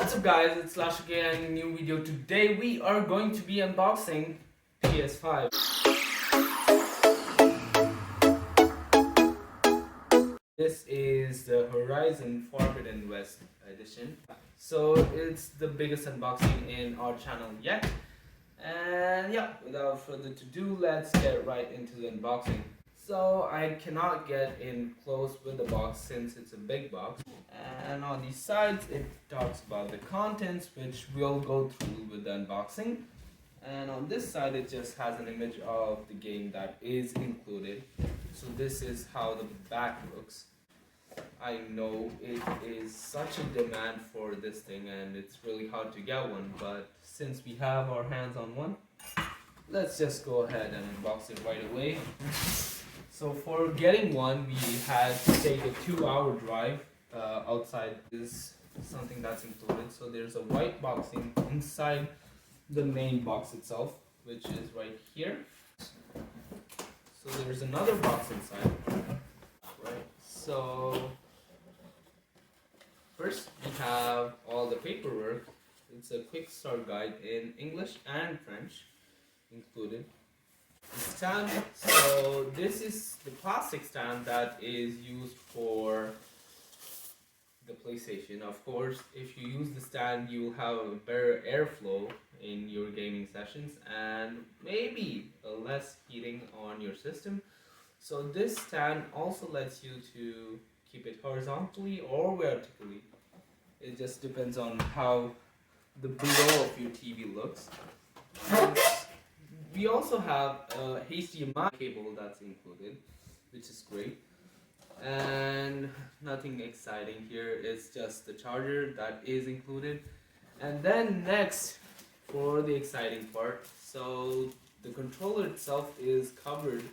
What's up guys, it's Lash again in a new video. Today we are going to be unboxing PS5. This is the Horizon Forbidden West edition. So it's the biggest unboxing in our channel yet. And yeah, without further ado, let's get right into the unboxing. So I cannot get in close with the box since it's a big box. And on these sides it talks about the contents, which we'll go through with the unboxing. And on this side it just has an image of the game that is included. So this is how the back looks. I know it is such a demand for this thing and it's really hard to get one, but since we have our hands on one, let's just go ahead and unbox it right away. So for getting one, we had to take a 2-hour drive outside. Is something that's included. So there's a white boxing inside the main box itself, which is right here. So there's another box inside. Right. So first we have all the paperwork. It's a quick start guide in English and French included. The stand, so this is the plastic stand that is used for the PlayStation. Of course, if you use the stand, you will have a better airflow in your gaming sessions and maybe less heating on your system. So this stand also lets you to keep it horizontally or vertically. It just depends on how the below of your TV looks. We also have a HDMI cable that's included, which is great. And nothing exciting here, it's just the charger that is included. And then next, for the exciting part, so the controller itself is covered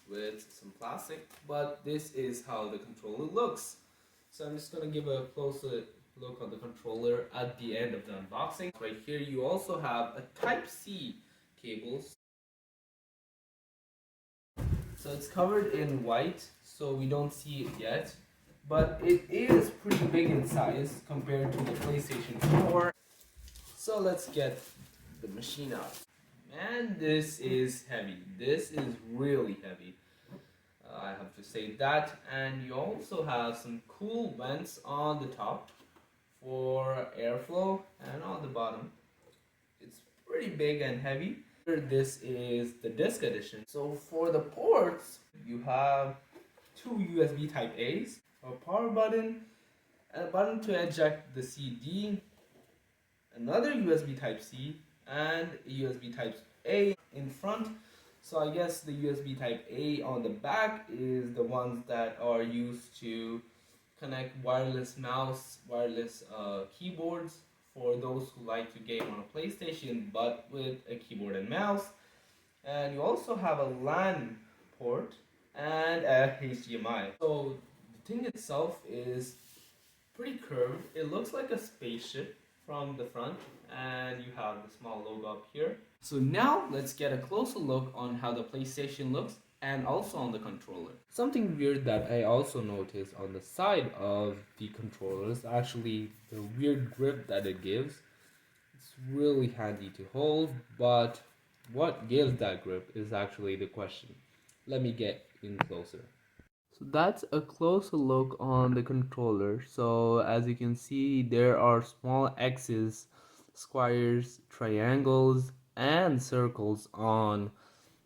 with some plastic, but this is how the controller looks. So I'm just going to give a closer look on the controller at the end of the unboxing. Right here you also have a Type-C cable. So it's covered in white, so we don't see it yet, but it is pretty big in size compared to the PlayStation 4. So let's get the machine out. And this is heavy. This is really heavy. I have to say that. And you also have some cool vents on the top for airflow, and on the bottom it's pretty big and heavy. This is the disc edition. So for the ports, you have two USB Type A's, a power button, and a button to eject the CD, another USB Type C, and a USB Type A in front. So I guess the USB Type A on the back is the ones that are used to connect wireless mouse, wireless keyboards, for those who like to game on a PlayStation but with a keyboard and mouse. And you also have a LAN port and a HDMI. So the thing itself is pretty curved. It looks like a spaceship from the front, and you have the small logo up here. So now let's get a closer look on how the PlayStation looks and also on the controller. Something weird that I also noticed on the side of the controller is actually the weird grip that it gives. It's really handy to hold, but what gives that grip is actually the question. Let me get in closer. So that's a closer look on the controller. So as you can see, there are small X's, squares, triangles, and circles on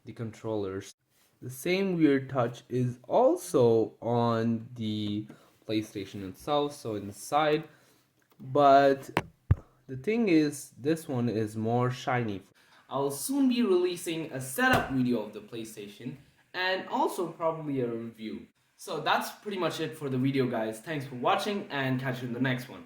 the controllers. The same weird touch is also on the PlayStation itself, so in the side, but the thing is, this one is more shiny. I'll soon be releasing a setup video of the PlayStation and also probably a review. So that's pretty much it for the video guys. Thanks for watching and catch you in the next one.